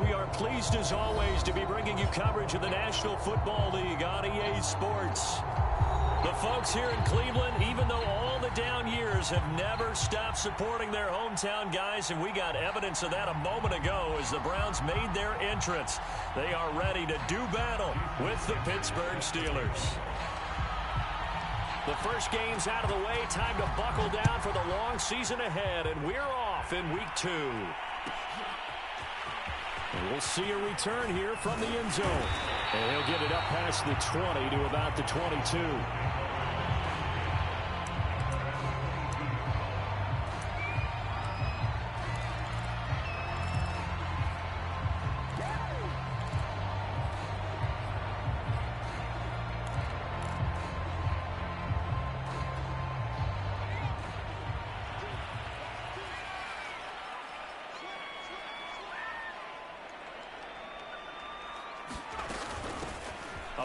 We are pleased as always to be bringing you coverage of the National Football League on EA Sports. The folks here in Cleveland, even though all the down years, have never stopped supporting their hometown guys, and we got evidence of that a moment ago as the Browns made their entrance. They are ready to do battle with the Pittsburgh Steelers. The first game's out of the way. Time to buckle down for the long season ahead, and we're off in week 2. And we'll see a return here from the end zone. And he'll get it up past the 20 to about the 22.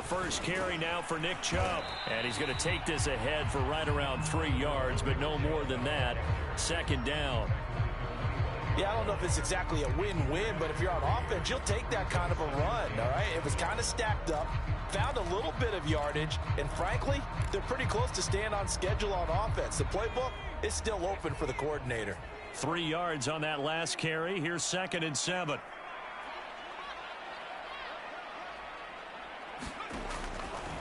First carry now for Nick Chubb. And he's going to take this ahead for right around 3 yards, but no more than that. Second down. Yeah, I don't know if it's exactly a win-win, but if you're on offense, you'll take that kind of a run, all right? It was kind of stacked up, found a little bit of yardage, and frankly, they're pretty close to staying on schedule on offense. The playbook is still open for the coordinator. 3 yards on that last carry. Here's 2nd and 7.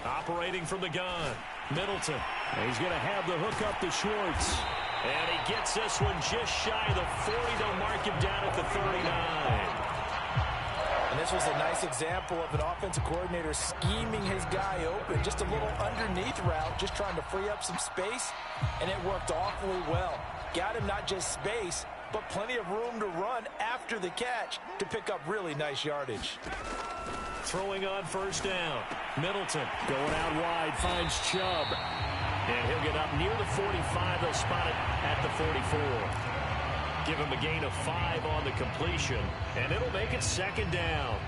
Operating from the gun, Middleton. He's going to have the hook up to Schwartz. And he gets this one just shy of the 40. They'll mark him down at the 39. And this was a nice example of an offensive coordinator scheming his guy open. Just a little underneath route, just trying to free up some space. And it worked awfully well. Got him not just space, but plenty of room to run after the catch to pick up really nice yardage. Throwing on first down. Middleton going out wide, finds Chubb. And he'll get up near the 45. They'll spot it at the 44. Give him a gain of 5 on the completion. And it'll make it 2nd down.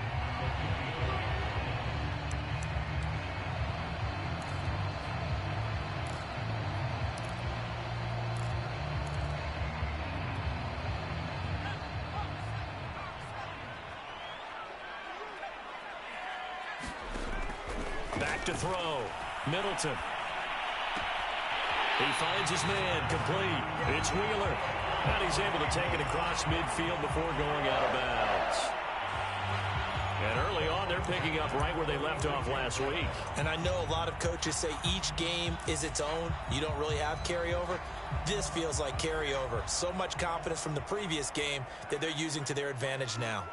Back to throw. Middleton. He finds his man, complete. It's Wheeler. And he's able to take it across midfield before going out of bounds. And early on, they're picking up right where they left off last week. And I know a lot of coaches say each game is its own. You don't really have carryover. This feels like carryover. So much confidence from the previous game that they're using to their advantage now.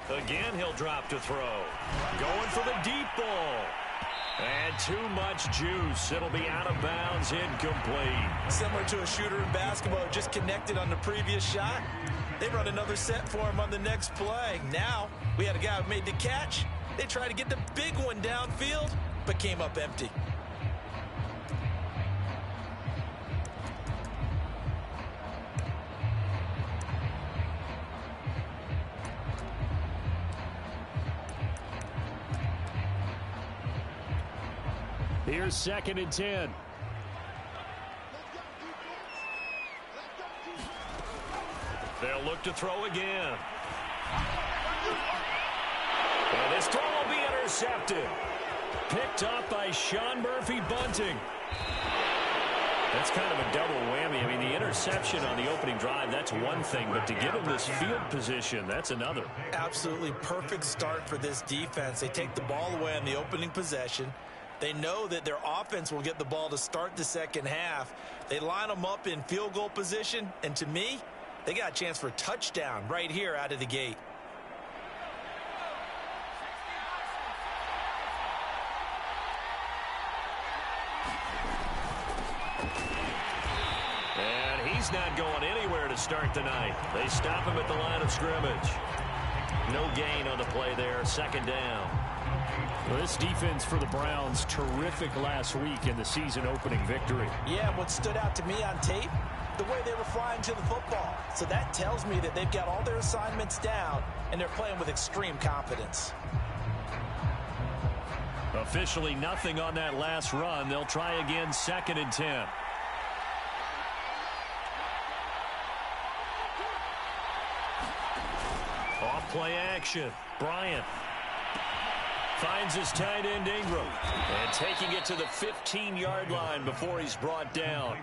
Again, he'll drop to throw. Going for the deep ball. And too much juice. It'll be out of bounds, incomplete. Similar to a shooter in basketball, just connected on the previous shot. They run another set for him on the next play. Now, we had a guy who made the catch. They tried to get the big one downfield, but came up empty. Here's 2nd and 10. They'll look to throw again. And this throw will be intercepted. Picked up by Sean Murphy-Bunting. That's kind of a double whammy. I mean, the interception on the opening drive, that's one thing. But to give him this field position, that's another. Absolutely perfect start for this defense. They take the ball away on the opening possession. They know that their offense will get the ball to start the second half. They line them up in field goal position, and to me, they got a chance for a touchdown right here out of the gate. And he's not going anywhere to start the night. They stop him at the line of scrimmage. No gain on the play there, 2nd down. Well, this defense for the Browns, terrific last week in the season-opening victory. Yeah, what stood out to me on tape, the way they were flying to the football. So that tells me that they've got all their assignments down, and they're playing with extreme confidence. Officially nothing on that last run. They'll try again, 2nd and 10. Off play action. Bryant finds his tight end Ingram. And taking it to the 15-yard line before he's brought down.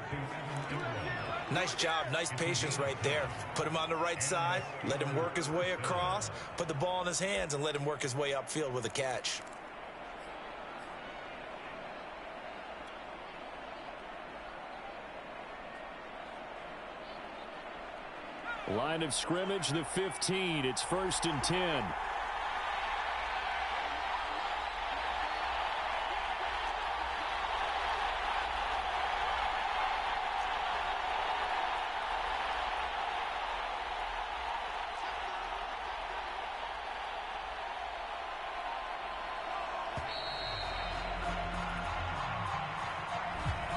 Nice job, nice patience right there. Put him on the right side, let him work his way across, put the ball in his hands, and let him work his way upfield with a catch. Line of scrimmage, the 15. It's 1st and 10.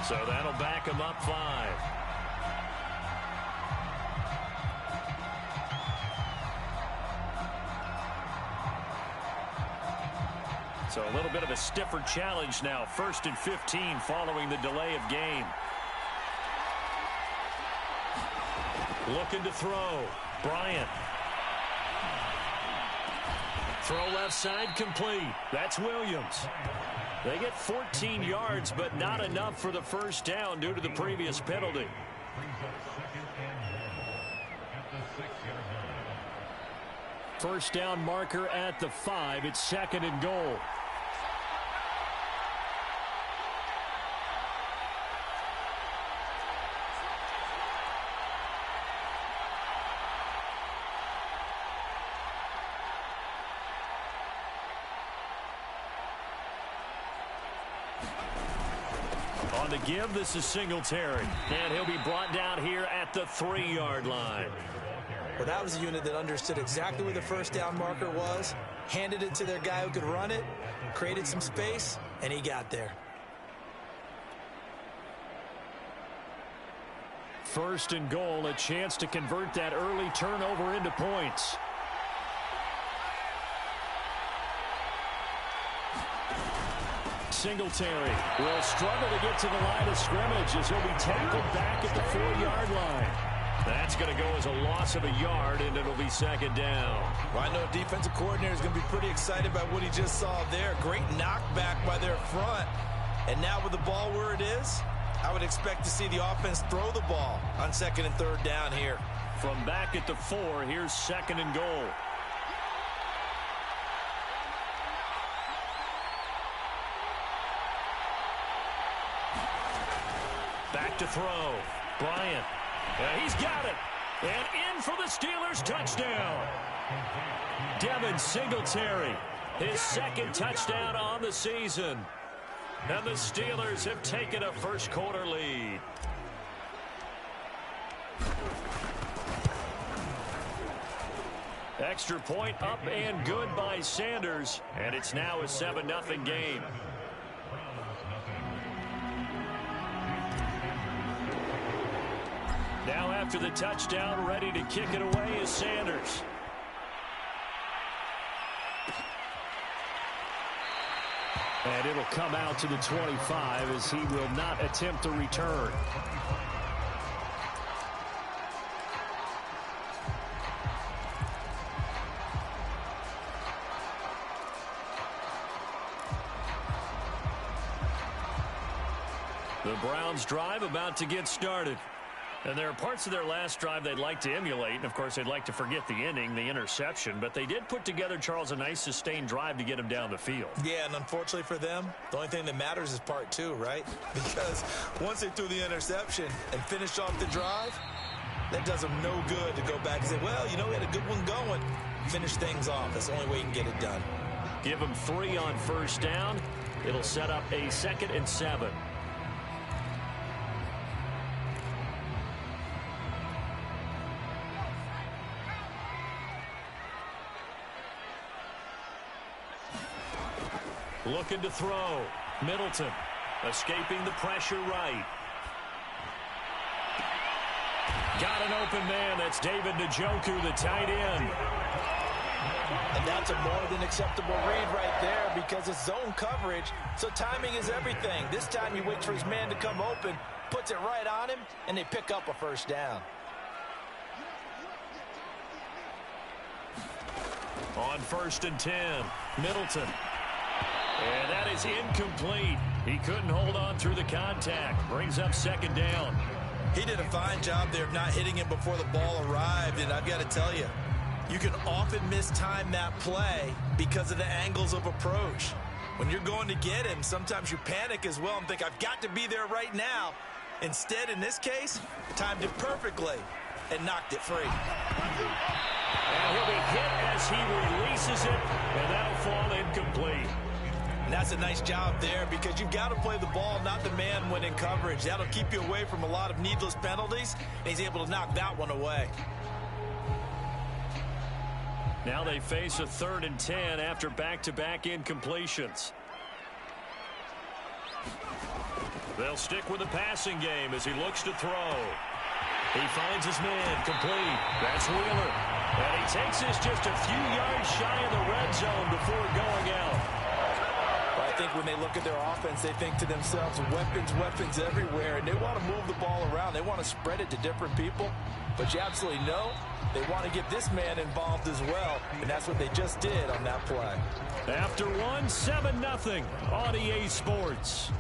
So that'll back him up 5. So a little bit of a stiffer challenge now. 1st and 15 following the delay of game. Looking to throw. Bryant. Throw left side complete. That's Williams. They get 14 yards, but not enough for the first down due to the previous penalty. First down marker at the 5. It's 2nd and goal. On the give, this is Singletary. And he'll be brought down here at the 3-yard line. Well, that was a unit that understood exactly where the first down marker was, handed it to their guy who could run it, created some space, and he got there. 1st and goal, a chance to convert that early turnover into points. Singletary will struggle to get to the line of scrimmage as he'll be tackled back at the 4-yard line. That's going to go as a loss of a yard, and it'll be 2nd down. Well, I know a defensive coordinator is going to be pretty excited about what he just saw there. Great knockback by their front. And now with the ball where it is, I would expect to see the offense throw the ball on 2nd and 3rd down here. From back at the 4, here's 2nd and goal. Back to throw. Bryant. Yeah, he's got it. And in for the Steelers touchdown. Devin Singletary, his 2nd touchdown on the season. And the Steelers have taken a first-quarter lead. Extra point up and good by Sanders. And it's now a 7-0 game. Now after the touchdown, ready to kick it away is Sanders. And it'll come out to the 25 as he will not attempt to return. The Browns drive about to get started. And there are parts of their last drive they'd like to emulate. And, of course, they'd like to forget the ending, the interception. But they did put together, Charles, a nice sustained drive to get him down the field. Yeah, and unfortunately for them, the only thing that matters is part 2, right? Because once they threw the interception and finished off the drive, that does them no good to go back and say, well, you know, we had a good one going. Finish things off. That's the only way you can get it done. Give them 3 on first down. It'll set up a 2nd and 7. Looking to throw. Middleton escaping the pressure right. Got an open man. That's David Njoku, the tight end. And that's a more than acceptable read right there because it's zone coverage, so timing is everything. This time he waits for his man to come open, puts it right on him, and they pick up a first down. On 1st and 10, Middleton. And that is incomplete. He couldn't hold on through the contact. Brings up 2nd down. He did a fine job there of not hitting him before the ball arrived, and I've got to tell you, you can often mistime that play because of the angles of approach. When you're going to get him, sometimes you panic as well and think, I've got to be there right now. Instead, in this case, timed it perfectly and knocked it free. And he'll be hit as he releases it, and that'll fall incomplete. And that's a nice job there because you've got to play the ball, not the man when in coverage. That'll keep you away from a lot of needless penalties, and he's able to knock that one away. Now they face a 3rd and 10 after back-to-back incompletions. They'll stick with the passing game as he looks to throw. He finds his man complete. That's Wheeler. And he takes this just a few yards shy of the red zone before going out. Well, I think when they look at their offense, they think to themselves, weapons, weapons everywhere, and they want to move the ball around. They want to spread it to different people. But you absolutely know they want to get this man involved as well, and that's what they just did on that play. After one, 7-0 on EA Sports.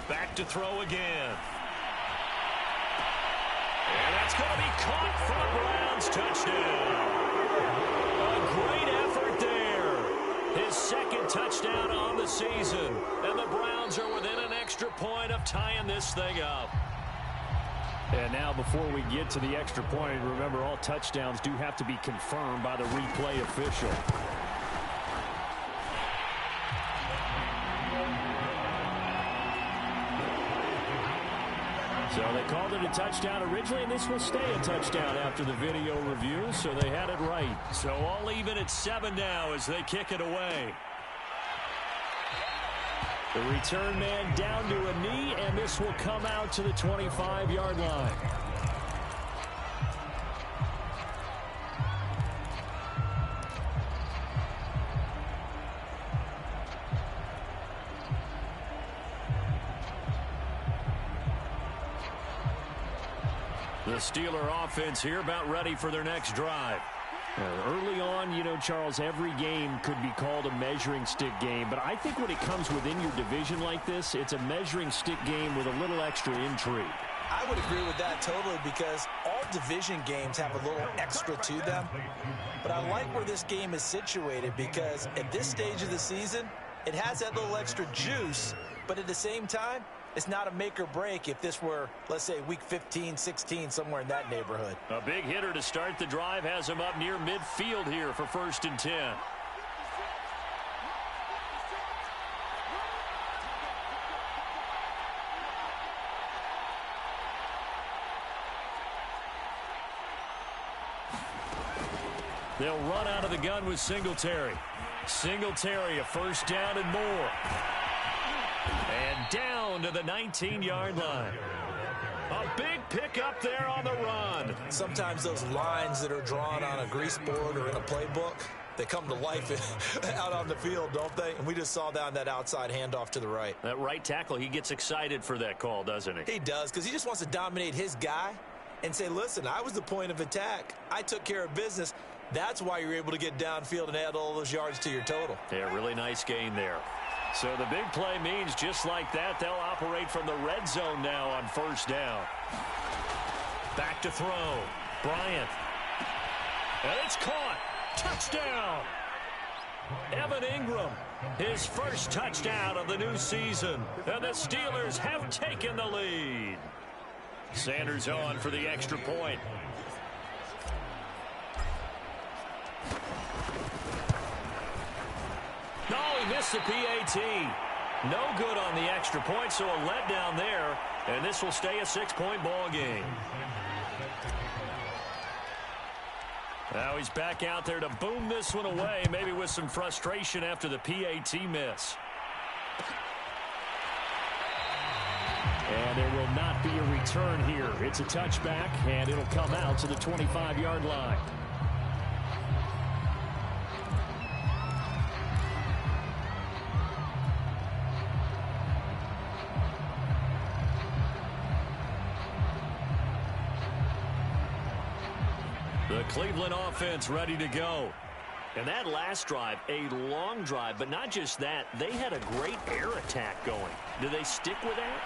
Back to throw again. And that's going to be caught for the Browns. Touchdown. A great effort there. His 2nd touchdown on the season. And the Browns are within an extra point of tying this thing up. And now before we get to the extra point, remember all touchdowns do have to be confirmed by the replay official. So they called it a touchdown originally, and this will stay a touchdown after the video review, so they had it right. So all even at 7 now as they kick it away. The return man down to a knee, and this will come out to the 25-yard line. The Steeler offense here about ready for their next drive. Early on, you know, Charles, every game could be called a measuring stick game. But I think when it comes within your division like this, it's a measuring stick game with a little extra intrigue. I would agree with that totally because all division games have a little extra to them. But I like where this game is situated because at this stage of the season, it has that little extra juice. But at the same time, it's not a make or break if this were, let's say, week 15, 16, somewhere in that neighborhood. A big hitter to start the drive has him up near midfield here for 1st and 10. They'll run out of the gun with Singletary. Singletary, a 1st down and more. And down to the 19-yard line. A big pickup there on the run. Sometimes those lines that are drawn on a grease board or in a playbook, they come to life out on the field, don't they? And we just saw down that outside handoff to the right. That right tackle, he gets excited for that call, doesn't he? He does, because he just wants to dominate his guy and say, listen, I was the point of attack. I took care of business. That's why you're able to get downfield and add all those yards to your total. Yeah, really nice gain there. So the big play means just like that, they'll operate from the red zone now on 1st down. Back to throw. Bryant. And it's caught. Touchdown. Evan Ingram, his 1st touchdown of the new season. And the Steelers have taken the lead. Sanders on for the extra point. No, he missed the PAT. No good on the extra point, so a letdown there. And this will stay a 6-point ball game. Now he's back out there to boom this one away, maybe with some frustration after the PAT miss. And there will not be a return here. It's a touchback, and it'll come out to the 25-yard line. Cleveland offense ready to go. And that last drive, a long drive, but not just that, they had a great air attack going. Do they stick with that?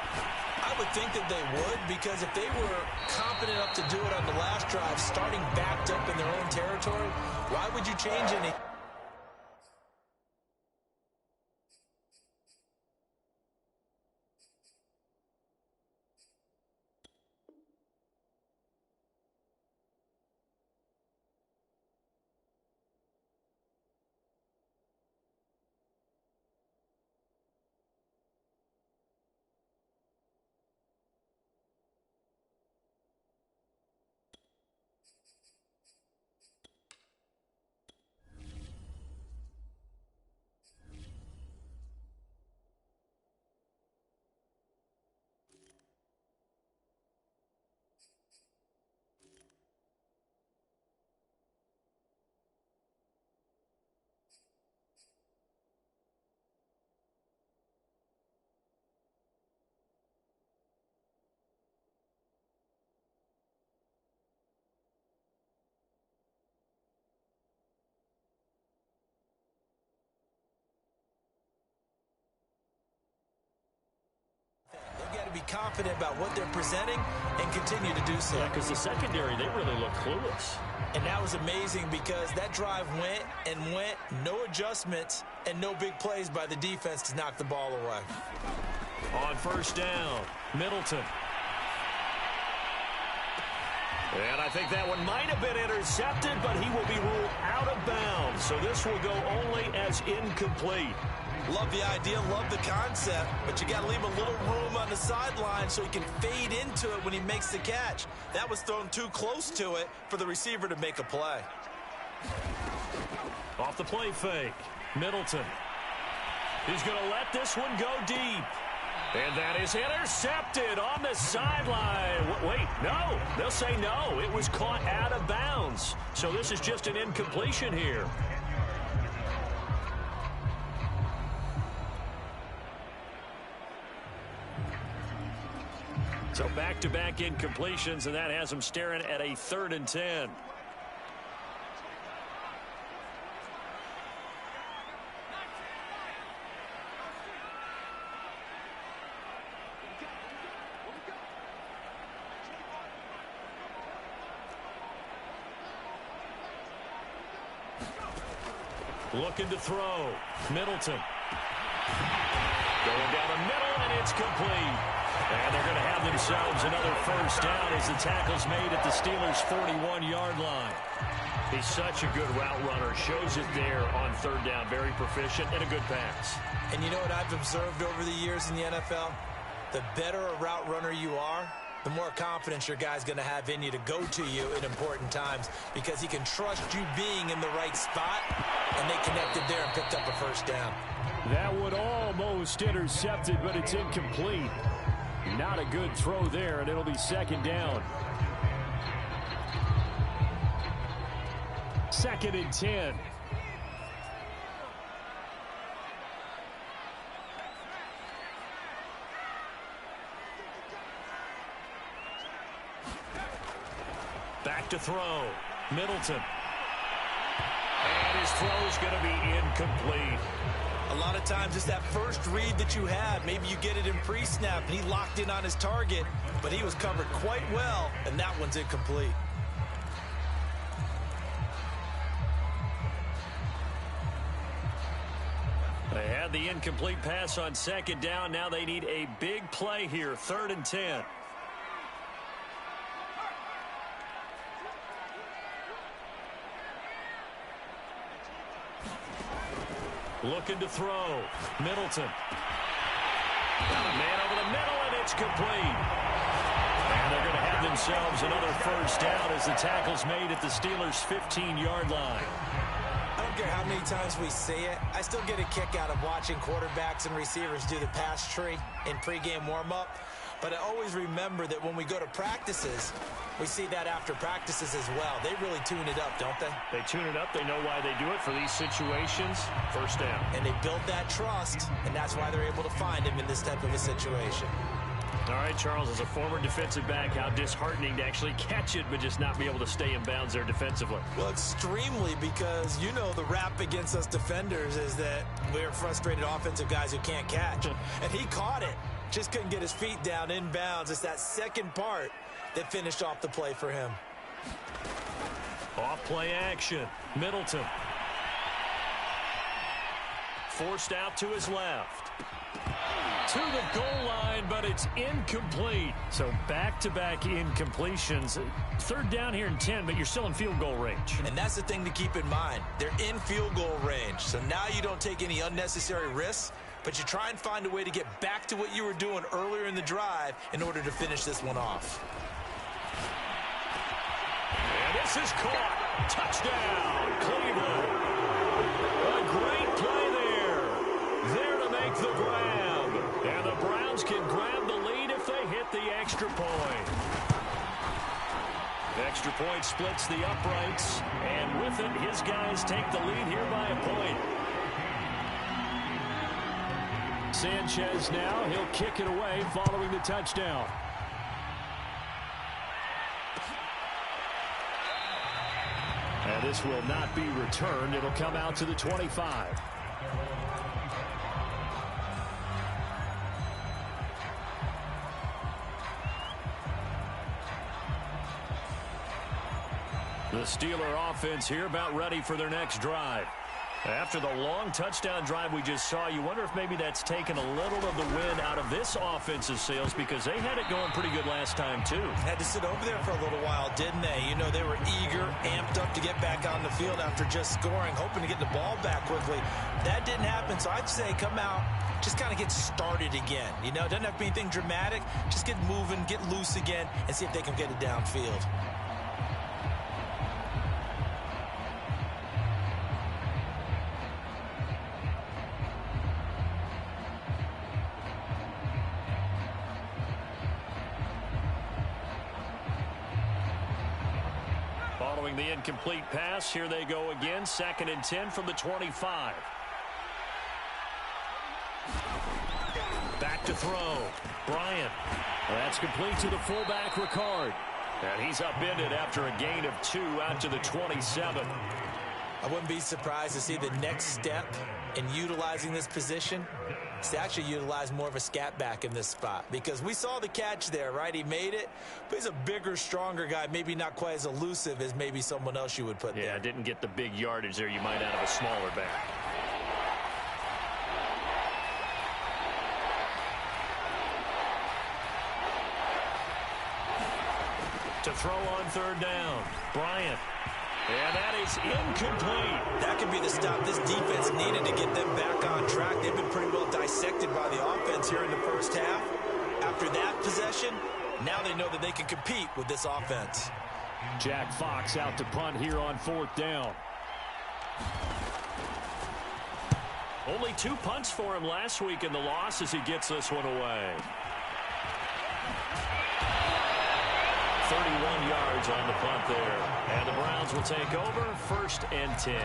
I would think that they would, because if they were confident enough to do it on the last drive, starting backed up in their own territory, why would you change any? Be confident about what they're presenting and continue to do so. Yeah, because the secondary, they really look clueless. And that was amazing because that drive went and went, no adjustments and no big plays by the defense to knock the ball away. On first down, Middleton. And I think that one might have been intercepted, but he will be ruled out of bounds. So this will go only as incomplete. Love the idea, love the concept, but you got to leave a little room on the sideline so he can fade into it when he makes the catch. That was thrown too close to it for the receiver to make a play. Off the play fake, Middleton. He's going to let this one go deep. And that is intercepted on the sideline. Wait, no. They'll say no. It was caught out of bounds. So this is just an incompletion here. So back-to-back incompletions, and that has them staring at a 3rd and 10. Looking to throw. Middleton. Going down the middle, and it's complete. And they're going to have themselves another first down as the tackle's made at the Steelers' 41-yard line. He's such a good route runner. Shows it there on 3rd down. Very proficient and a good pass. And you know what I've observed over the years in the NFL? The better a route runner you are, the more confidence your guy's going to have in you to go to you in important times because he can trust you being in the right spot, and they connected there and picked up a first down. That would almost intercepted, but it's incomplete. Not a good throw there, and it'll be 2nd down. 2nd and 10. Back to throw. Middleton. And his throw is going to be incomplete. A lot of times it's that first read that you have. Maybe you get it in pre-snap, and he locked in on his target, but he was covered quite well, and that one's incomplete. They had the incomplete pass on 2nd down. Now they need a big play here, 3rd and 10. Looking to throw. Middleton. Got a man over the middle, and it's complete. And they're going to have themselves another first down as the tackle's made at the Steelers' 15-yard line. I don't care how many times we say it, I still get a kick out of watching quarterbacks and receivers do the pass tree in pregame warm-up. But I always remember that when we go to practices, we see that after practices as well. They really tune it up, don't they? They tune it up. They know why they do it for these situations. First down. And they build that trust, and that's why they're able to find him in this type of a situation. All right, Charles, as a former defensive back, how disheartening to actually catch it but just not be able to stay in bounds there defensively. Well, extremely, because you know the rap against us defenders is that we're frustrated offensive guys who can't catch. And he caught it. Just couldn't get his feet down in bounds. It's that second part that finished off the play for him. Off play action. Middleton. Forced out to his left. To the goal line, but it's incomplete. So back-to-back incompletions. Third down here in 10, but you're still in field goal range. And that's the thing to keep in mind. They're in field goal range. So now you don't take any unnecessary risks, but you try and find a way to get back to what you were doing earlier in the drive in order to finish this one off. And this is caught. Touchdown, Cleveland. A great play there. There to make the grab. And the Browns can grab the lead if they hit the extra point. Extra point splits the uprights. And with it, his guys take the lead here by a point. Sanchez now, he'll kick it away following the touchdown. And this will not be returned. It'll come out to the 25. The Steeler offense here about ready for their next drive. After the long touchdown drive we just saw, you wonder if maybe that's taken a little of the wind out of this offense's sails, because they had it going pretty good last time too. Had to sit over there for a little while, didn't they? You know, they were eager, amped up to get back on the field after just scoring, hoping to get the ball back quickly. That didn't happen, so I'd say come out, just kind of get started again. You know, it doesn't have to be anything dramatic. Just get moving, get loose again, and see if they can get it downfield. Following the incomplete pass, here they go again. 2nd and 10 from the 25. Back to throw. Bryant. That's complete to the fullback, Ricard. And he's upended after a gain of 2 out to the 27. I wouldn't be surprised to see the next step in utilizing this position is to actually utilize more of a scat back in this spot, because we saw the catch there, right? He made it, but he's a bigger, stronger guy, maybe not quite as elusive as maybe someone else you would put there. Yeah, didn't get the big yardage there you might out of a smaller back. To throw on 3rd down. Bryant. And that is incomplete. That could be the stop this defense needed to get them back on track. They've been pretty well dissected by the offense here in the first half. After that possession, now they know that they can compete with this offense. Jack Fox out to punt here on 4th down. Only 2 punts for him last week in the loss as he gets this one away. 31 yards on the punt there. And the Browns will take over 1st and 10.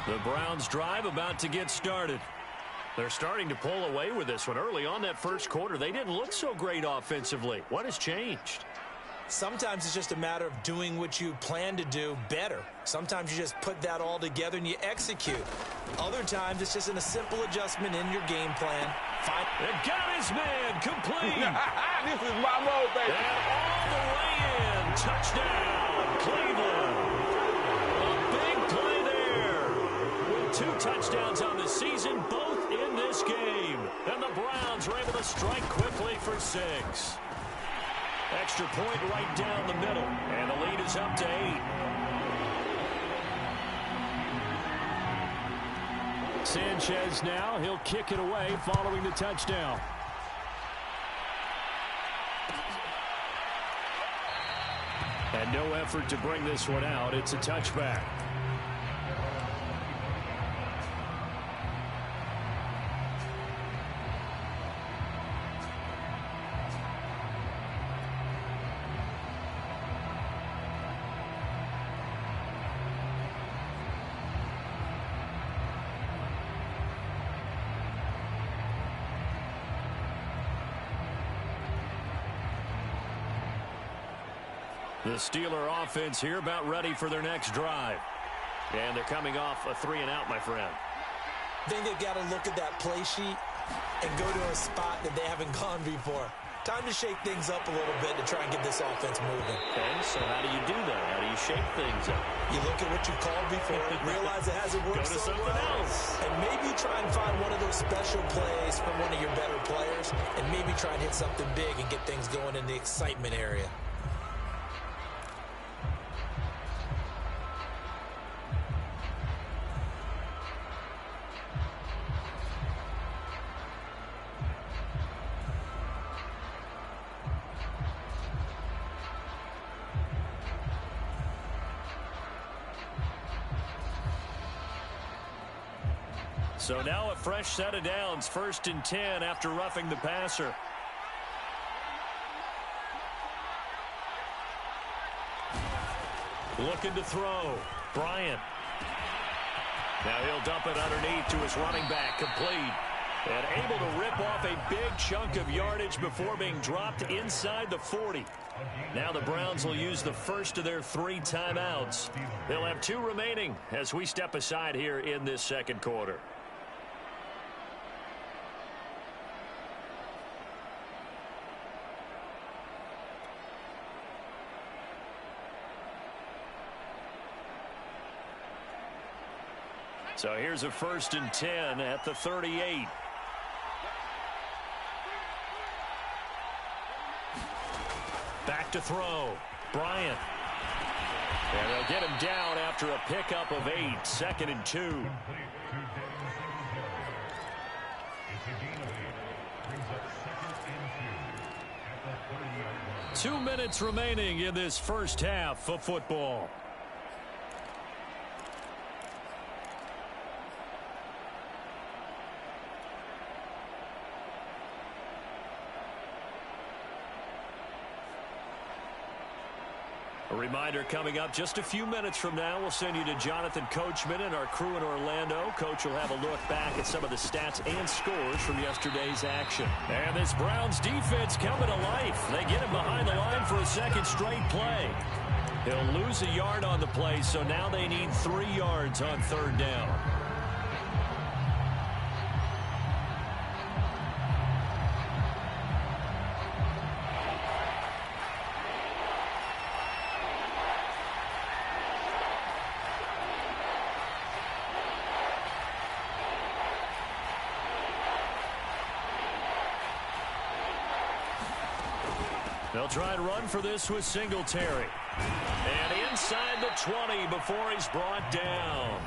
The Browns drive about to get started. They're starting to pull away with this one. Early on that first quarter, they didn't look so great offensively. What has changed? Sometimes it's just a matter of doing what you plan to do better. Sometimes you just put that all together and you execute. Other times it's just a simple adjustment in your game plan. And got his man complete. This is my mode, baby. And all the way in. Touchdown, Cleveland. A big play there. With 2 touchdowns on the season, both in this game. And the Browns were able to strike quickly for 6. Extra point right down the middle. And the lead is up to 8. Sanchez now, he'll kick it away following the touchdown. And no effort to bring this one out. It's a touchback. The Steeler offense here about ready for their next drive. And they're coming off a 3-and-out, my friend. I think they've got to look at that play sheet and go to a spot that they haven't gone before. Time to shake things up a little bit to try and get this offense moving. Okay, so how do you do that? How do you shake things up? You look at what you called before, realize it hasn't worked so well, else. and maybe try and find one of those special plays from one of your better players, and maybe try and hit something big and get things going in the excitement area. So now a fresh set of downs, 1st and 10 after roughing the passer. Looking to throw. Bryant. Now he'll dump it underneath to his running back, complete. And able to rip off a big chunk of yardage before being dropped inside the 40. Now the Browns will use the first of their 3 timeouts. They'll have 2 remaining as we step aside here in this second quarter. So here's a 1st and 10 at the 38. Back to throw. Bryant. And they'll get him down after a pickup of 8. 2nd and 2. Two minutes remaining in this first half of football. A reminder coming up just a few minutes from now. We'll send you to Jonathan Coachman and our crew in Orlando. Coach will have a look back at some of the stats and scores from yesterday's action. And this Browns defense coming to life. They get him behind the line for a second straight play. He'll lose a yard on the play, so now they need 3 yards on 3rd down. They'll try and run for this with Singletary. And inside the 20 before he's brought down.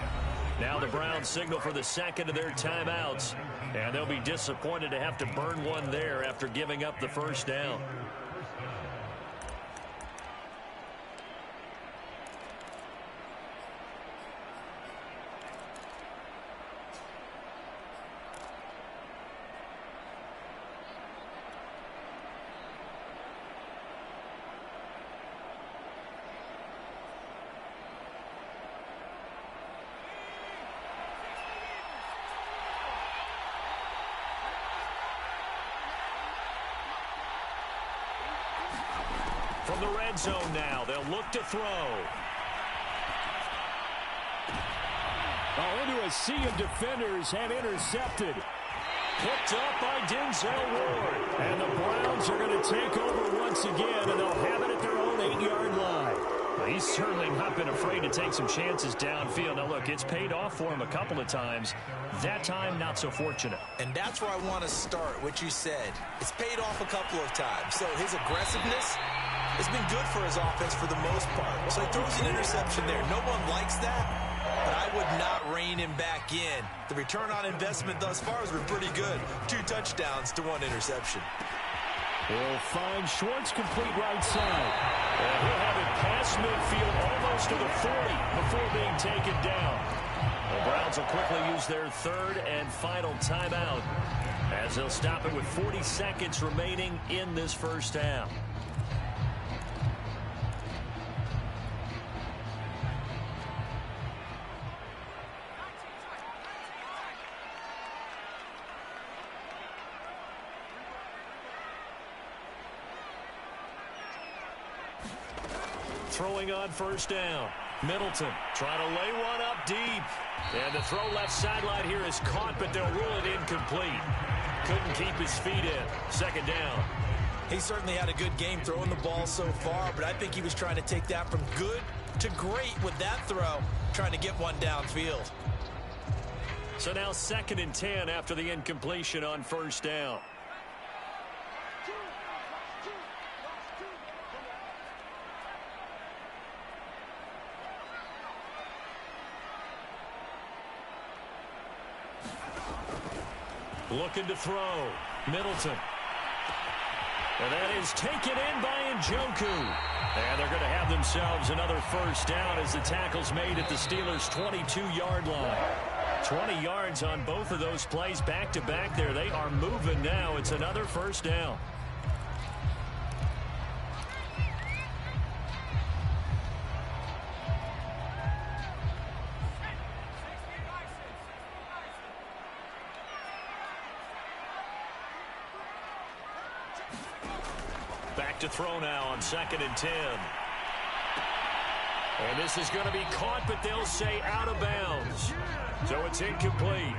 Now the Browns signal for the second of their timeouts. And they'll be disappointed to have to burn one there after giving up the first down. From the red zone now, they'll look to throw. Oh, into a sea of defenders and intercepted. Picked up by Denzel Ward. And the Browns are going to take over once again, and they'll have it at their own 8-yard line. Well, he's certainly not been afraid to take some chances downfield. Now, look, it's paid off for him a couple of times. That time, not so fortunate. And that's where I want to start, what you said. It's paid off a couple of times. So his aggressiveness has been good for his offense for the most part. So he throws an interception there. No one likes that, but I would not rein him back in. The return on investment thus far has been pretty good. 2 touchdowns to 1 interception. He'll find Schwartz complete right side. And he'll have it past midfield almost to the 40 before being taken down. The Browns will quickly use their 3rd and final timeout as they'll stop it with 40 seconds remaining in this first half. Throwing on first down. Middleton trying to lay one up deep. And the throw left sideline here is caught, but they'll rule it incomplete. Couldn't keep his feet in. Second down. He certainly had a good game throwing the ball so far, but I think he was trying to take that from good to great with that throw, trying to get one downfield. So now 2nd and 10 after the incompletion on first down. Looking to throw. Middleton. And that is taken in by Njoku. And they're going to have themselves another first down as the tackle's made at the Steelers' 22-yard line. 20 yards on both of those plays back-to-back there. They are moving now. It's another first down. Back to throw now on 2nd and 10. And this is going to be caught, but they'll say out of bounds. So it's incomplete.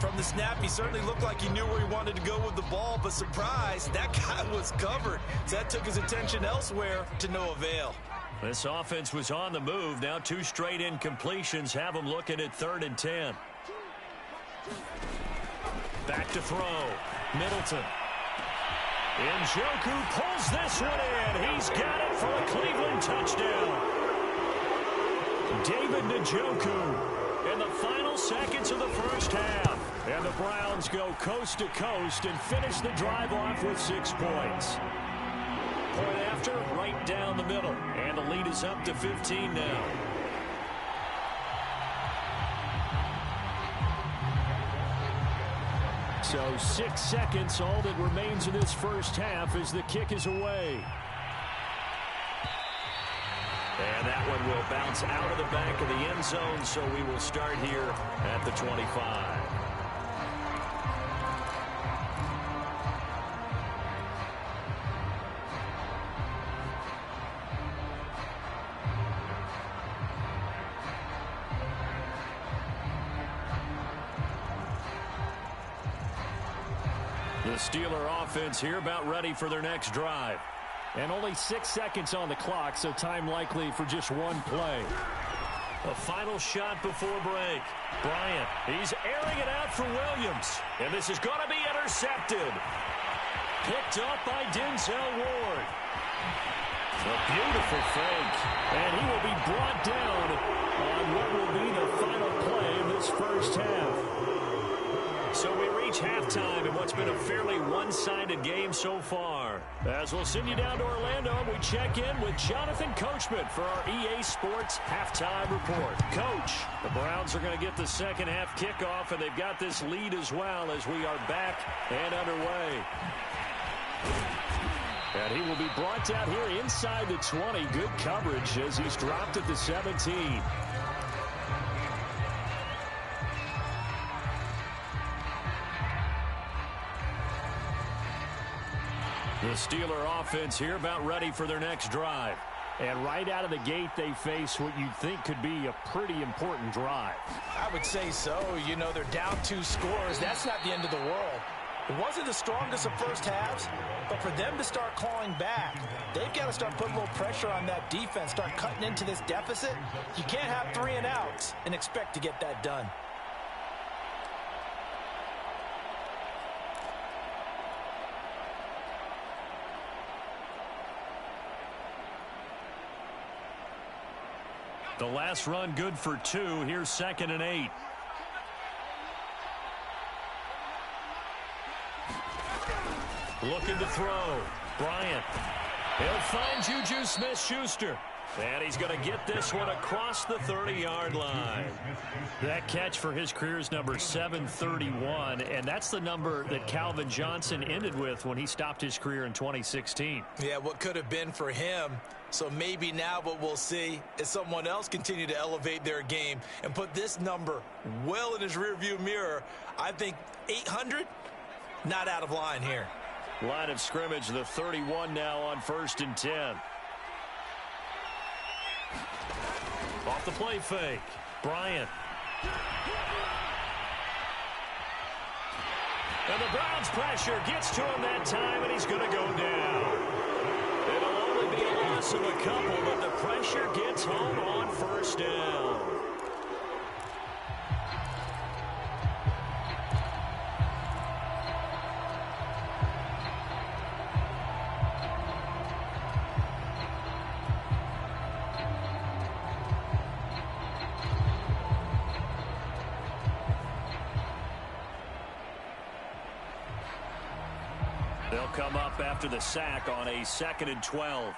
From the snap, he certainly looked like he knew where he wanted to go with the ball, but surprise, that guy was covered. So that took his attention elsewhere to no avail. This offense was on the move. Now 2 straight incompletions have them looking at 3rd and 10. Back to throw. Middleton. Njoku pulls this one in. He's got it for a Cleveland touchdown. David Njoku in the final seconds of the first half. And the Browns go coast to coast and finish the drive off with 6 points. Point after, right down the middle. And the lead is up to 15 now. So 6 seconds, all that remains in this first half as the kick is away. And that one will bounce out of the back of the end zone, so we will start here at the 25. The Steeler offense here about ready for their next drive. And only 6 seconds on the clock, so time likely for just one play. A final shot before break. Bryant, he's airing it out for Williams. And this is going to be intercepted. Picked up by Denzel Ward. A beautiful fake. And he will be brought down on what will be the final play of this first half. So we reach halftime in what's been a fairly one-sided game so far. As we'll send you down to Orlando, we check in with Jonathan Coachman for our EA Sports Halftime Report. Coach, the Browns are going to get the second half kickoff, and they've got this lead as well as we are back and underway. And he will be brought down here inside the 20. Good coverage as he's dropped at the 17. The Steeler offense here about ready for their next drive. And right out of the gate, they face what you'd think could be a pretty important drive. I would say so. You know, they're down 2 scores. That's not the end of the world. It wasn't the strongest of first halves, but for them to start clawing back, they've got to start putting a little pressure on that defense, start cutting into this deficit. You can't have 3 and outs and expect to get that done. The last run good for 2. Here's 2nd and 8. Looking to throw. Bryant. He'll find Juju Smith-Schuster. And he's going to get this one across the 30-yard line. That catch for his career is number 731, and that's the number that Calvin Johnson ended with when he stopped his career in 2016. Yeah, what could have been for him. So maybe now what we'll see is someone else continue to elevate their game and put this number well in his rearview mirror. I think 800, not out of line here. Line of scrimmage, the 31 now on 1st and 10. Off the play fake. Bryant. And the Browns' pressure gets to him that time, and he's going to go down. It'll only be a loss of a couple, but the pressure gets home on first down. They'll come up after the sack on a 2nd and 12.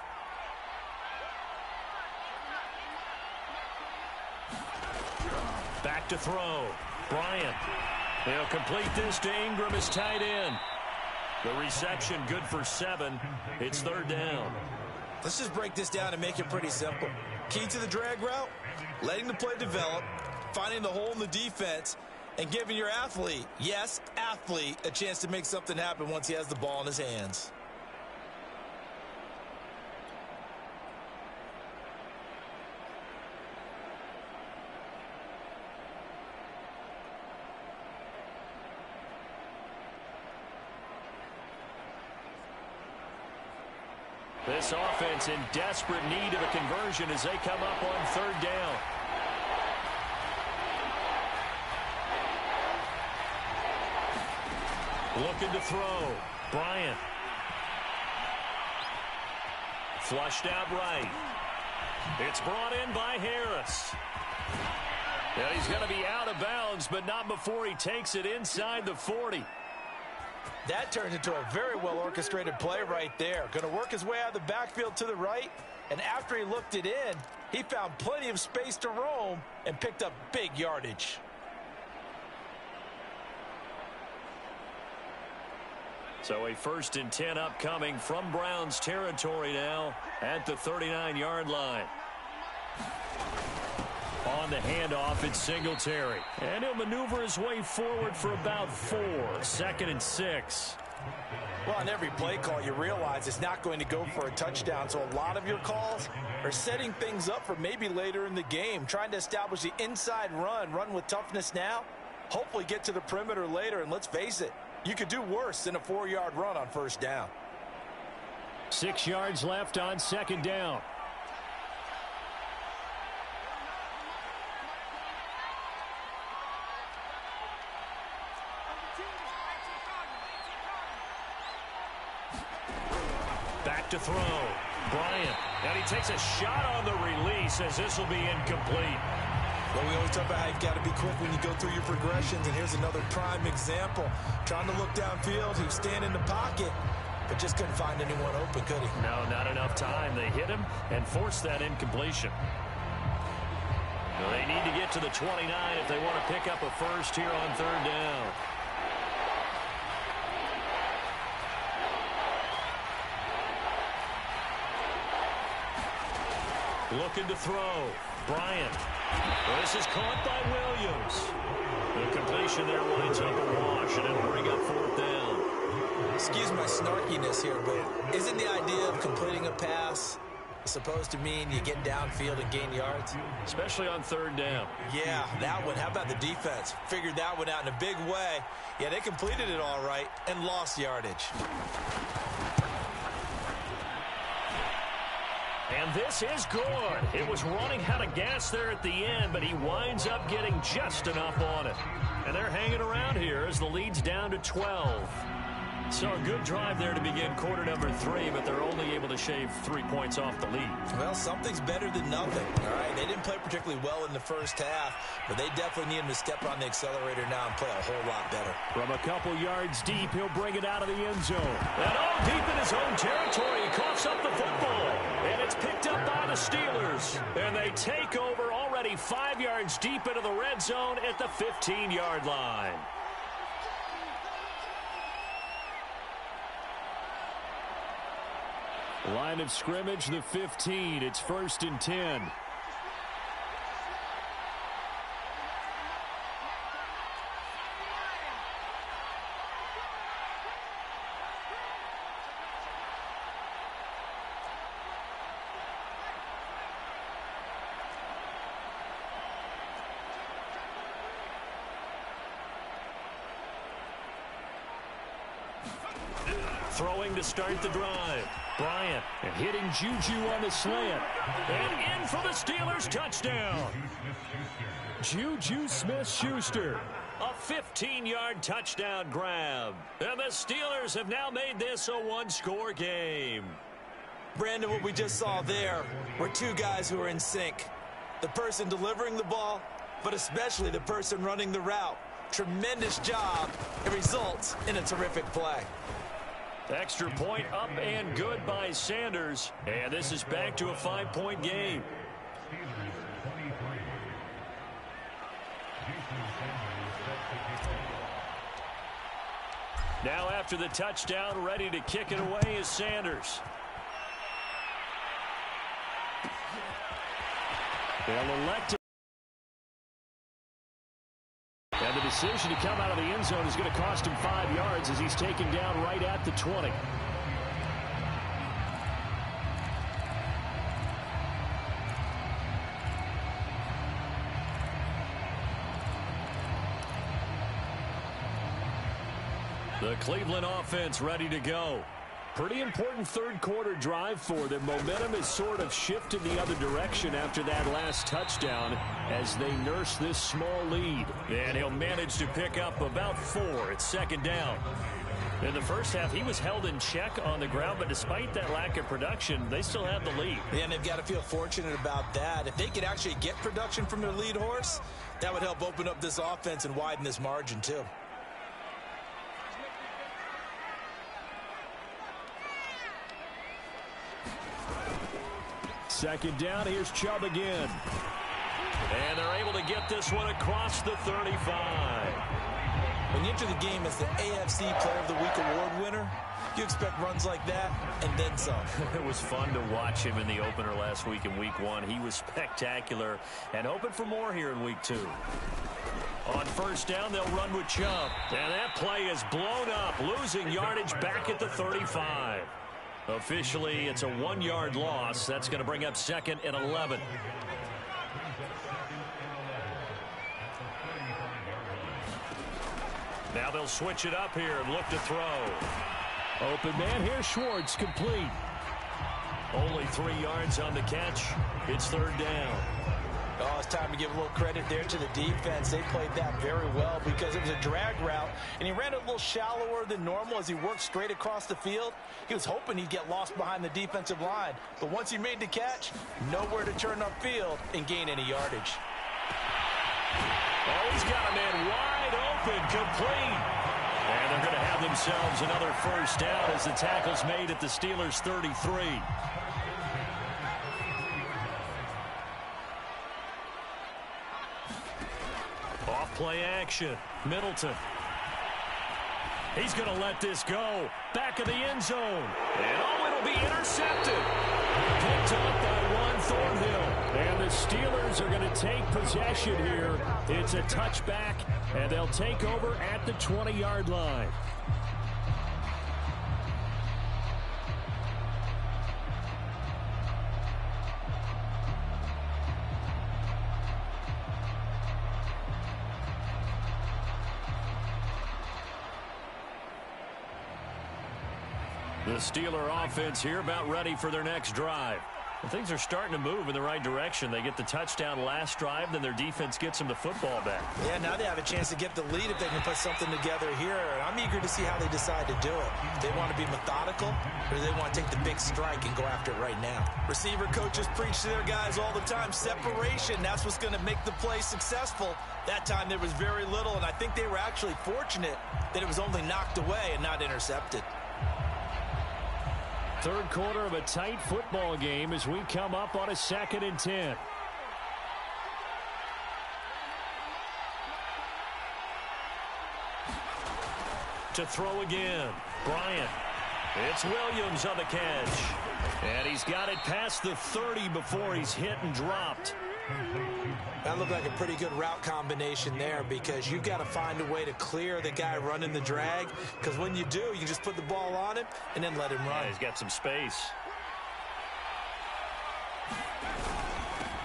Back to throw. Bryant. They'll complete this to Ingram as tight end. The reception good for 7. It's 3rd down. Let's just break this down and make it pretty simple. Key to the drag route, letting the play develop, finding the hole in the defense, and giving your athlete, yes, athlete, a chance to make something happen once he has the ball in his hands. This offense in desperate need of a conversion as they come up on 3rd down. Looking to throw. Bryant. Flushed out right. It's brought in by Harris. And he's going to be out of bounds, but not before he takes it inside the 40. That turned into a very well-orchestrated play right there. Going to work his way out of the backfield to the right, and after he looked it in, he found plenty of space to roam and picked up big yardage. So a 1st and 10 upcoming from Browns territory now at the 39-yard line. On the handoff, it's Singletary. And he'll maneuver his way forward for about 4. 2nd and 6. Well, on every play call, you realize it's not going to go for a touchdown. So a lot of your calls are setting things up for maybe later in the game, trying to establish the inside run with toughness now, hopefully get to the perimeter later. And let's face it, you could do worse than a 4-yard run on 1st down. 6 yards left on 2nd down. Back to throw. Bryant. And he takes a shot on the release as this will be incomplete. Well, we always talk about how you've got to be quick when you go through your progressions, and here's another prime example. Trying to look downfield, he was standing in the pocket, but just couldn't find anyone open, could he? No, not enough time. They hit him and forced that incompletion. Well, they need to get to the 29 if they want to pick up a first here on 3rd down. Looking to throw. Bryant. Well, this is caught by Williams. The completion there winds up a wash, and it'll bring up 4th down. Excuse my snarkiness here, but isn't the idea of completing a pass supposed to mean you get downfield and gain yards? Especially on 3rd down. Yeah, that one. How about the defense? Figured that one out in a big way. Yeah, they completed it all right and lost yardage. And this is good. It was running out of gas there at the end, but he winds up getting just enough on it. And they're hanging around here as the lead's down to 12. So a good drive there to begin quarter number 3, but they're only able to shave 3 points off the lead. Well, something's better than nothing, all right? They didn't play particularly well in the first half, but they definitely need him to step on the accelerator now and play a whole lot better. From a couple yards deep, he'll bring it out of the end zone. And all deep in his own territory, he coughs up the football. And it's picked up by the Steelers. And they take over already 5 yards deep into the red zone at the 15-yard line. Line of scrimmage, the 15. It's 1st and 10. Throwing to start the drive. Bryant. And hitting Juju on the slant. And in for the Steelers touchdown. Juju Smith-Schuster. A 15-yard touchdown grab. And the Steelers have now made this a one-score game. Brandon, what we just saw there were two guys who are in sync. The person delivering the ball, but especially the person running the route. Tremendous job. It results in a terrific play. Extra point up and good by Sanders. And this is back to a 5-point game. Now after the touchdown, ready to kick it away is Sanders. They'll elect to. And the decision to come out of the end zone is going to cost him 5 yards as he's taken down right at the 20. The Cleveland offense ready to go. Pretty important third quarter drive for them. Momentum has sort of shifted the other direction after that last touchdown as they nurse this small lead. And he'll manage to pick up about 4. It's second down. In the first half, he was held in check on the ground, but despite that lack of production, they still have the lead. Yeah, and they've got to feel fortunate about that. If they could actually get production from their lead horse, that would help open up this offense and widen this margin too. Second down, here's Chubb again. And they're able to get this one across the 35. When you enter the game as the AFC Player of the Week award winner, you expect runs like that and then some. It was fun to watch him in the opener last week in Week 1. He was spectacular and hoping for more here in Week 2. On first down, they'll run with Chubb. And that play is blown up, losing yardage back at the 35. Officially, it's a 1-yard loss. That's going to bring up second and 11. Now they'll switch it up here and look to throw. Open man, here's Schwartz, complete. Only 3 yards on the catch. It's third down. Oh, it's time to give a little credit there to the defense. They played that very well because it was a drag route, and he ran it a little shallower than normal as he worked straight across the field. He was hoping he'd get lost behind the defensive line, but once he made the catch, nowhere to turn upfield and gain any yardage. Oh, he's got a man wide open, complete. And they're going to have themselves another first down as the tackle's made at the Steelers' 33. Off-play action. Middleton. He's going to let this go. Back of the end zone. And oh, it'll be intercepted. Picked up by one Thornhill. And the Steelers are going to take possession here. It's a touchback, and they'll take over at the 20-yard line. The Steeler offense here about ready for their next drive. Well, things are starting to move in the right direction. They get the touchdown last drive, then their defense gets them the football back. Yeah, now they have a chance to get the lead if they can put something together here. I'm eager to see how they decide to do it. Do they want to be methodical, or do they want to take the big strike and go after it right now? Receiver coaches preach to their guys all the time. Separation, that's what's going to make the play successful. That time there was very little, and I think they were actually fortunate that it was only knocked away and not intercepted. Third quarter of a tight football game as we come up on a 2nd and 10. To throw again. Bryant. It's Williams on the catch. And he's got it past the 30 before he's hit and dropped. That looked like a pretty good route combination there because you've got to find a way to clear the guy running the drag, because when you do, you can just put the ball on him and then let him run. Yeah, he's got some space.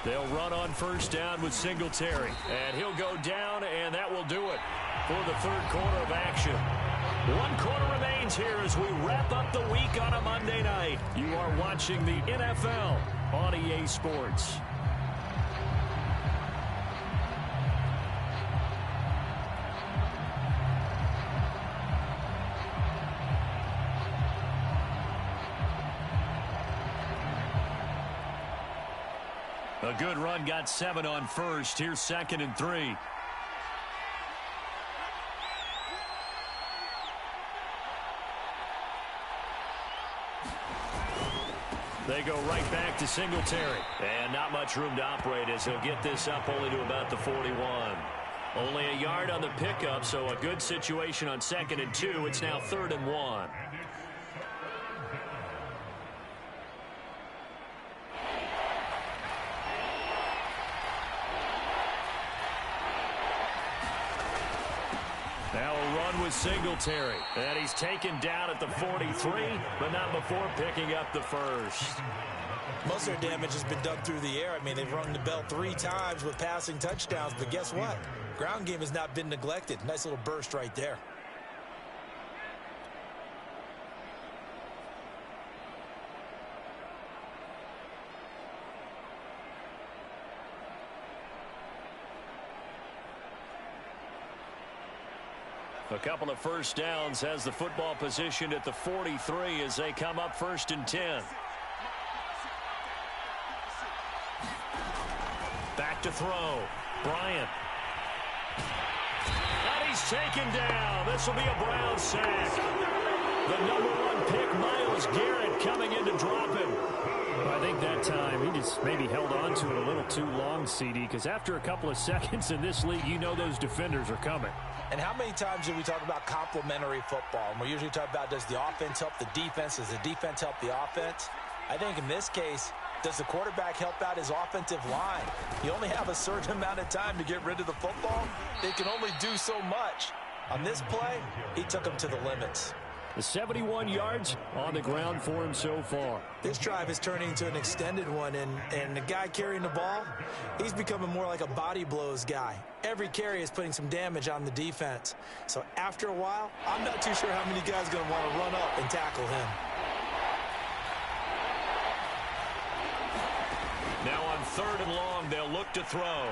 They'll run on first down with Singletary. And he'll go down, and that will do it for the third quarter of action. 1 quarter remains here as we wrap up the week on a Monday night. You are watching the NFL on EA Sports. A good run, got 7 on first. Here's 2nd and 3. They go right back to Singletary. And not much room to operate as he'll get this up only to about the 41. Only a yard on the pickup, so a good situation on 2nd and 2. It's now 3rd and 1. Now a run with Singletary. And he's taken down at the 43, but not before picking up the first. Most of their damage has been done through the air. I mean, they've rung the bell 3 times with passing touchdowns, but guess what? Ground game has not been neglected. Nice little burst right there. A couple of first downs has the football positioned at the 43 as they come up 1st and 10. Back to throw. Bryant. And he's taken down. This will be a Brown sack. The number 1 pick, Myles Garrett, coming in to drop him. I think that time he just maybe held on to it a little too long, CD, because after a couple of seconds in this league, you know those defenders are coming. And how many times do we talk about complementary football? And we usually talk about, does the offense help the defense? Does the defense help the offense? I think in this case, does the quarterback help out his offensive line? You only have a certain amount of time to get rid of the football. They can only do so much. On this play, he took them to the limits. The 71 yards on the ground for him so far. This drive is turning into an extended one, and the guy carrying the ball, he's becoming more like a body blows guy. Every carry is putting some damage on the defense. So after a while, I'm not too sure how many guys are going to want to run up and tackle him. Now on 3rd and long, they'll look to throw.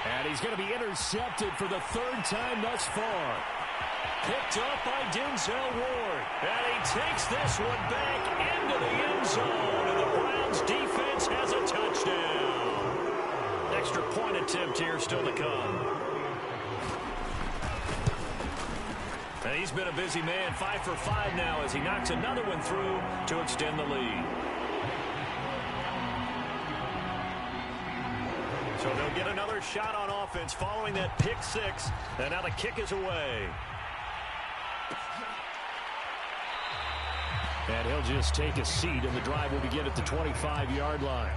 And he's going to be intercepted for the 3rd time thus far. Picked up by Denzel Ward. And he takes this one back into the end zone. And the Browns defense has a touchdown. Extra point attempt here still to come. And he's been a busy man, 5 for 5 now as he knocks another one through to extend the lead. So they'll get another shot on offense following that pick 6. And now the kick is away. And he'll just take a seat, and the drive will begin at the 25-yard line.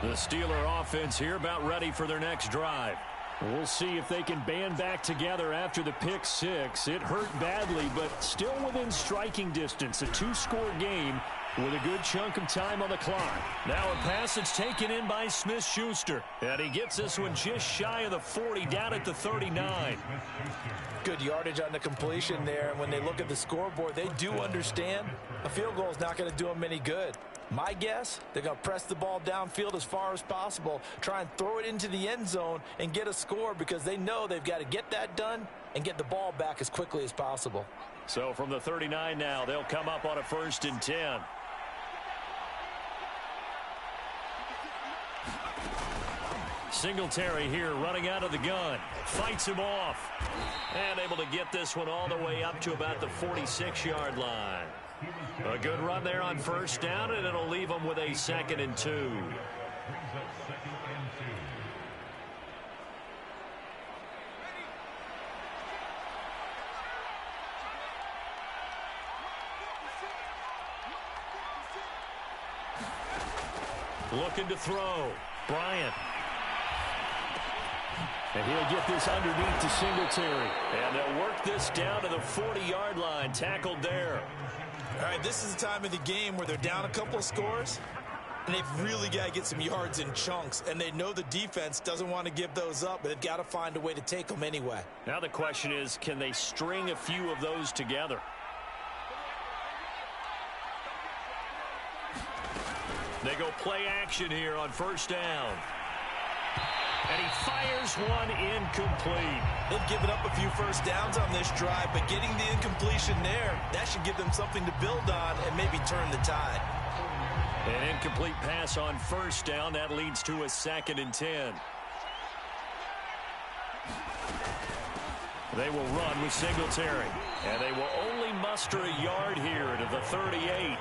The Steeler offense here about ready for their next drive. We'll see if they can band back together after the pick 6. It hurt badly, but still within striking distance. A 2-score game with a good chunk of time on the clock. Now a pass that's taken in by Smith-Schuster. And he gets this one just shy of the 40, down at the 39. Good yardage on the completion there. And when they look at the scoreboard, they do understand a field goal is not going to do them any good. My guess, they're going to press the ball downfield as far as possible, try and throw it into the end zone and get a score because they know they've got to get that done and get the ball back as quickly as possible. So from the 39 now, they'll come up on a 1st and 10. Singletary here running out of the gun. Fights him off. And able to get this one all the way up to about the 46-yard line. A good run there on 1st down, and it'll leave them with a 2nd and 2. Looking to throw. Bryant. And he'll get this underneath to Singletary. And they'll work this down to the 40-yard line, tackled there. All right, this is the time of the game where they're down a couple of scores, and they've really got to get some yards in chunks, and they know the defense doesn't want to give those up, but they've got to find a way to take them anyway. Now the question is, can they string a few of those together? They go play action here on first down. And he fires one incomplete. They've given up a few first downs on this drive, but getting the incompletion there, that should give them something to build on and maybe turn the tide. An incomplete pass on first down. That leads to a 2nd and 10. They will run with Singletary. And they will only muster a yard here to the 38.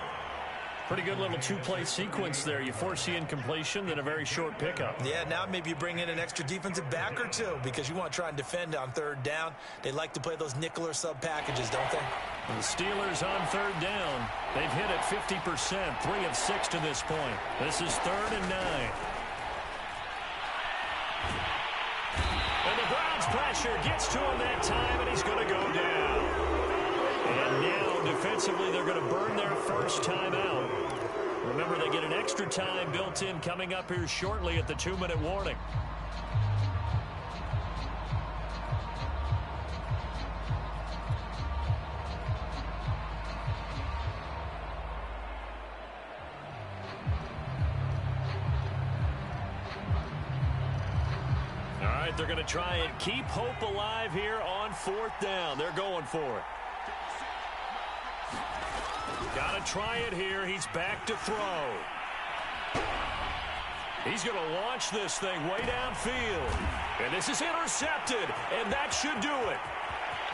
Pretty good little two-play sequence there. You force the incompletion, then a very short pickup. Yeah, now maybe you bring in an extra defensive back or two because you want to try and defend on third down. They like to play those nickel or sub packages, don't they? The Steelers on third down. They've hit it 50%, 3 of 6 to this point. This is 3rd and 9. And the Browns pressure gets to him that time, and he's going to go down. And now, defensively, they're going to burn their first time out. Remember, they get an extra time built in coming up here shortly at the 2-minute warning. All right, they're going to try and keep hope alive here on 4th down. They're going for it. Got to try it here. He's back to throw. He's going to launch this thing way downfield. And this is intercepted, and that should do it.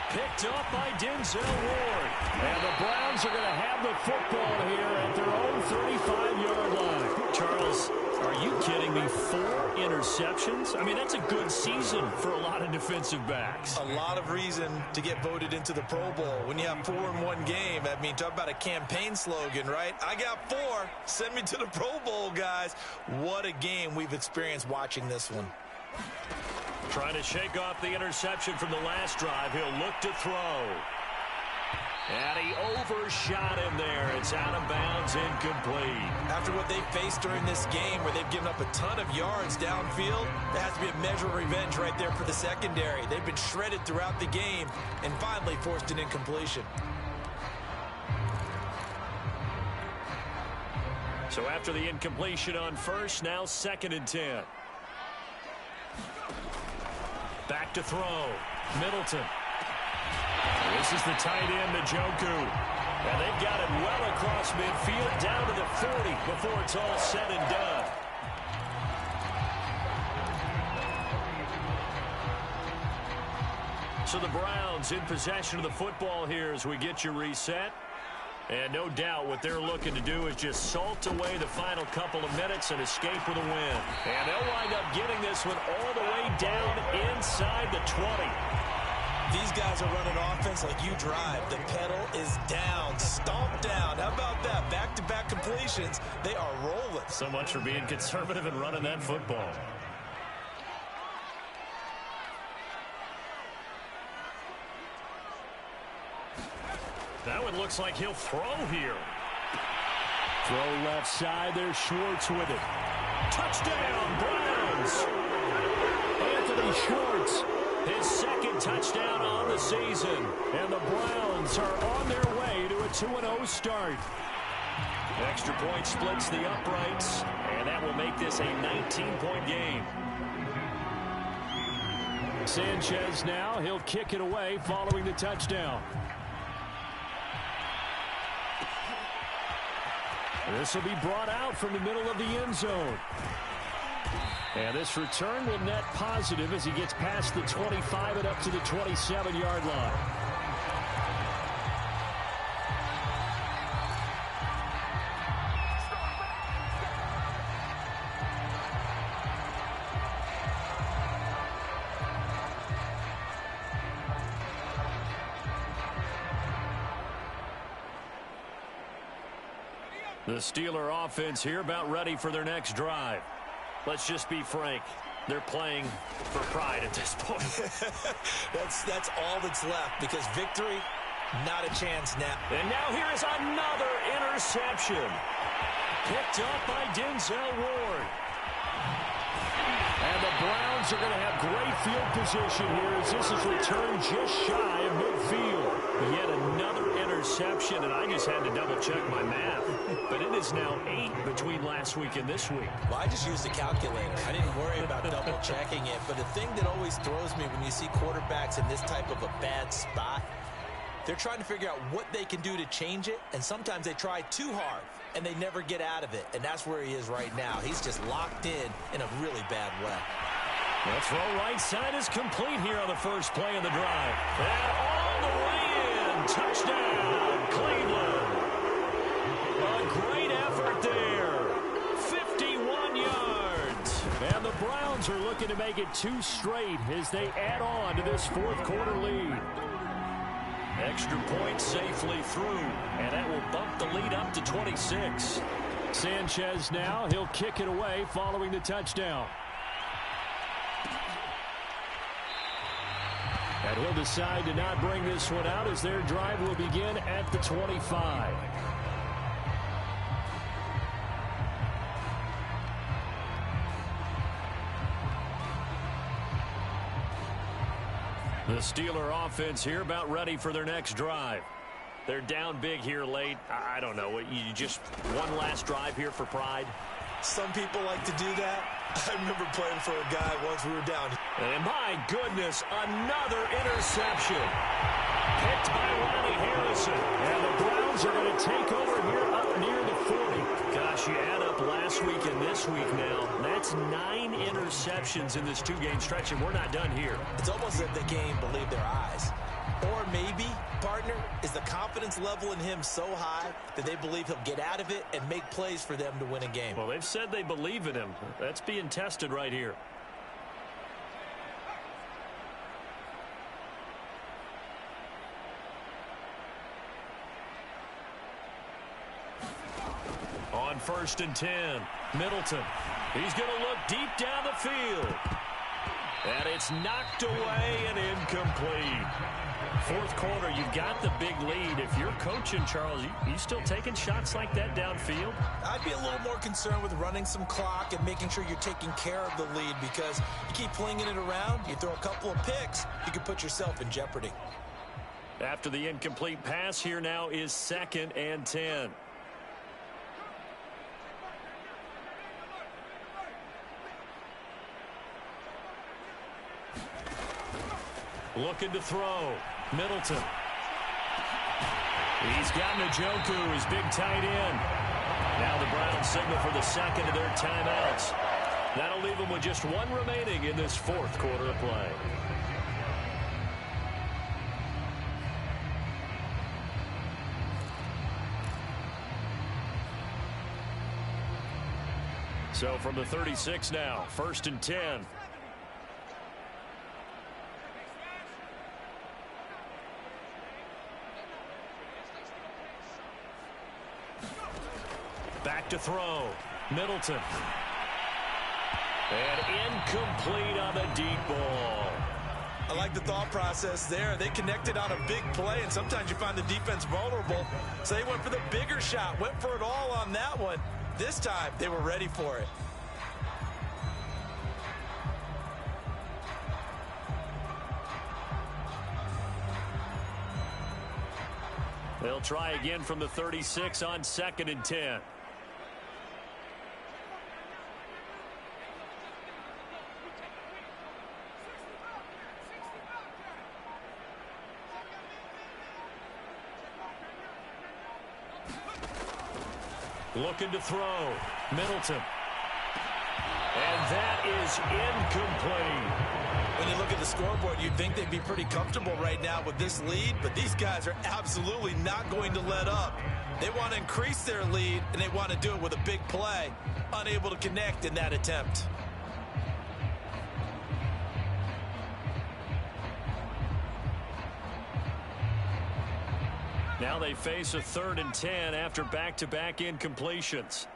Picked up by Denzel Ward. And the Browns are going to have the football here at their own 35-yard line. Charles, are you kidding me? 4 interceptions? I mean, that's a good season for a lot of defensive backs. A lot of reason to get voted into the Pro Bowl. When you have 4 in one game, I mean, talk about a campaign slogan, right? I got 4. Send me to the Pro Bowl, guys. What a game we've experienced watching this one. Trying to shake off the interception from the last drive. He'll look to throw. And he overshot him there. It's out of bounds, incomplete. After what they faced during this game where they've given up a ton of yards downfield, there has to be a measure of revenge right there for the secondary. They've been shredded throughout the game and finally forced an incompletion. So after the incompletion on first, now 2nd and 10. Back to throw. Middleton. This is the tight end, Njoku. And they've got it well across midfield, down to the 40 before it's all said and done. So the Browns in possession of the football here as we get you reset. And no doubt what they're looking to do is just salt away the final couple of minutes and escape with a win. And they'll wind up getting this one all the way down inside the 20. These guys are running offense like you drive. The pedal is down, stomp down. How about that? Back-to-back completions. They are rolling. So much for being conservative and running that football. That one looks like he'll throw here. Throw left side. There's Schwartz with it. Touchdown, Browns! Anthony Schwartz, his 2nd touchdown on the season. And the Browns are on their way to a 2-0 start. Extra point splits the uprights, and that will make this a 19-point game. Sanchez now. He'll kick it away following the touchdown. This will be brought out from the middle of the end zone. And this return will net positive as he gets past the 25 and up to the 27-yard line. The Steeler offense here about ready for their next drive. Let's just be frank. They're playing for pride at this point. That's all that's left, because victory, not a chance now. And now here is another interception. Picked up by Denzel Ward. And the Browns are going to have great field position here as this is returned just shy of midfield. Yet another interception, and I just had to double-check my math. But it is now 8 between last week and this week. Well, I just used a calculator. I didn't worry about double-checking it. But the thing that always throws me when you see quarterbacks in this type of a bad spot, they're trying to figure out what they can do to change it, and sometimes they try too hard, and they never get out of it. And that's where he is right now. He's just locked in a really bad way. The throw right side is complete here on the first play of the drive. And all the way in. Touchdown, Cleveland. A great effort there. 51 yards. And the Browns are looking to make it 2 straight as they add on to this fourth quarter lead. Extra point safely through, and that will bump the lead up to 26. Sanchez now, he'll kick it away following the touchdown. And he'll decide to not bring this one out as their drive will begin at the 25. The Steeler offense here about ready for their next drive. They're down big here late. I don't know. You just one last drive here for pride? Some people like to do that. I remember playing for a guy once we were down. And my goodness, another interception. Picked by Ronnie Harrison. And the Browns are going to take over here up near the 40. Gosh, you add up last week and this week now. That's 9 interceptions in this 2-game stretch, and we're not done here. It's almost as if they can't even believe their eyes. Or maybe, partner, is the confidence level in him so high that they believe he'll get out of it and make plays for them to win a game. Well, they've said they believe in him. That's being tested right here. On 1st and 10, Middleton. He's going to look deep down the field. And it's knocked away and incomplete. Fourth quarter, you've got the big lead. If you're coaching, Charles, you still taking shots like that downfield? I'd be a little more concerned with running some clock and making sure you're taking care of the lead, because you keep flinging it around, you throw a couple of picks, you could put yourself in jeopardy. After the incomplete pass, here now is 2nd and 10. Looking to throw. Middleton. He's got Njoku, his big tight end. Now the Browns signal for the second of their timeouts. That'll leave them with just 1 remaining in this fourth quarter of play. So from the 36 now, 1st and 10. Back to throw. Middleton. And incomplete on the deep ball. I like the thought process there. They connected on a big play, and sometimes you find the defense vulnerable. So they went for the bigger shot, went for it all on that one. This time, they were ready for it. They'll try again from the 36 on 2nd and 10. Looking to throw. Middleton. And that is incomplete. When you look at the scoreboard, you'd think they'd be pretty comfortable right now with this lead, but these guys are absolutely not going to let up. They want to increase their lead, and they want to do it with a big play. Unable to connect in that attempt. Now they face a 3rd and 10 after back-to-back incompletions.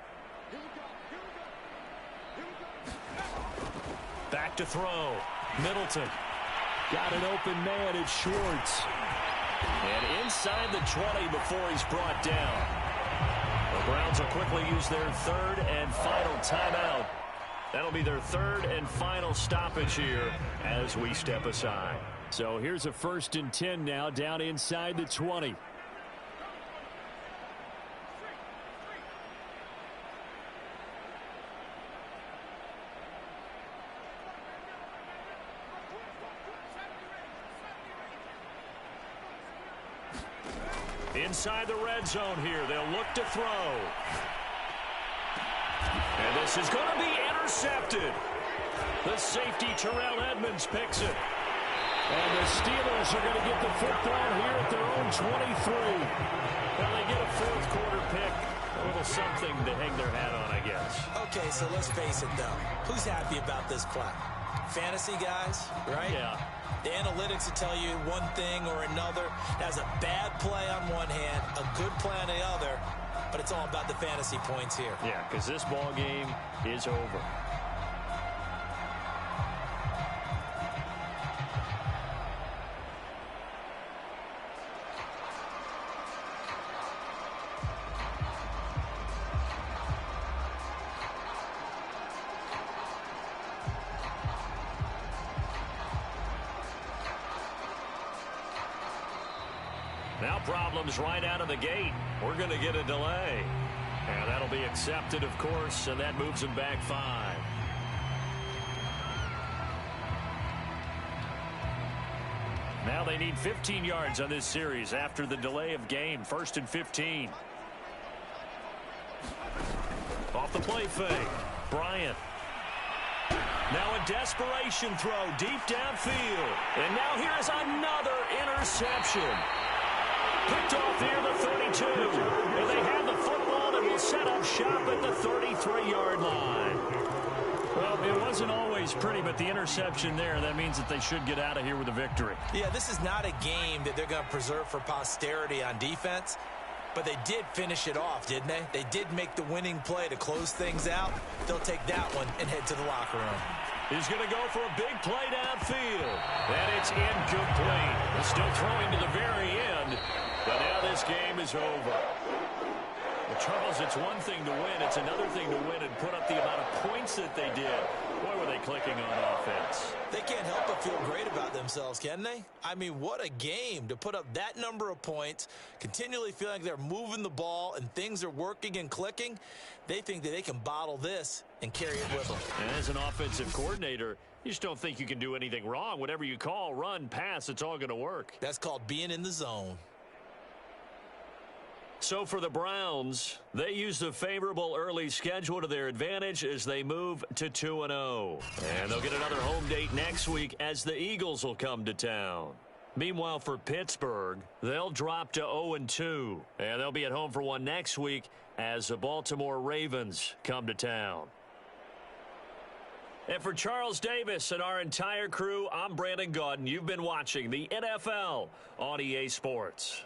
Back to throw. Middleton. Got an open man. It's Schwartz. And inside the 20 before he's brought down. The Browns will quickly use their third and final timeout. That'll be their third and final stoppage here as we step aside. So here's a 1st and 10 now down inside the 20. Inside the red zone here. They'll look to throw. And this is going to be intercepted. The safety, Terrell Edmonds, picks it. And the Steelers are going to get the football here at their own 23. Well, they get a fourth-quarter pick. A little something to hang their hat on, I guess. Okay, so let's face it, though. Who's happy about this play? Fantasy guys, right? Yeah. The analytics will tell you one thing or another. That's a bad play on one hand, a good play on the other, but it's all about the fantasy points here. Yeah, because this ball game is over. Now problems right out of the gate. We're going to get a delay. And that'll be accepted, of course, and that moves them back 5. Now they need 15 yards on this series after the delay of game. 1st and 15. Off the play fake. Bryant. Now a desperation throw deep downfield. And now here is another interception. Picked off near the 32. And they have the football and will set up shop at the 33-yard line. Well, it wasn't always pretty, but the interception there, that means that they should get out of here with a victory. Yeah, this is not a game that they're going to preserve for posterity on defense, but they did finish it off, didn't they? They did make the winning play to close things out. They'll take that one and head to the locker room. He's going to go for a big play downfield. And it's incomplete. He's still throwing to the very end. But now this game is over. Well, Charles, it's one thing to win. It's another thing to win and put up the amount of points that they did. Boy, were they clicking on offense. They can't help but feel great about themselves, can they? I mean, what a game to put up that number of points, continually feeling like they're moving the ball and things are working and clicking. They think that they can bottle this and carry it with them. And as an offensive coordinator, you just don't think you can do anything wrong. Whatever you call, run, pass, it's all going to work. That's called being in the zone. So for the Browns, they use the favorable early schedule to their advantage as they move to 2-0. And they'll get another home date next week as the Eagles will come to town. Meanwhile, for Pittsburgh, they'll drop to 0-2. And they'll be at home for one next week as the Baltimore Ravens come to town. And for Charles Davis and our entire crew, I'm Brandon Gaudin. You've been watching the NFL on EA Sports.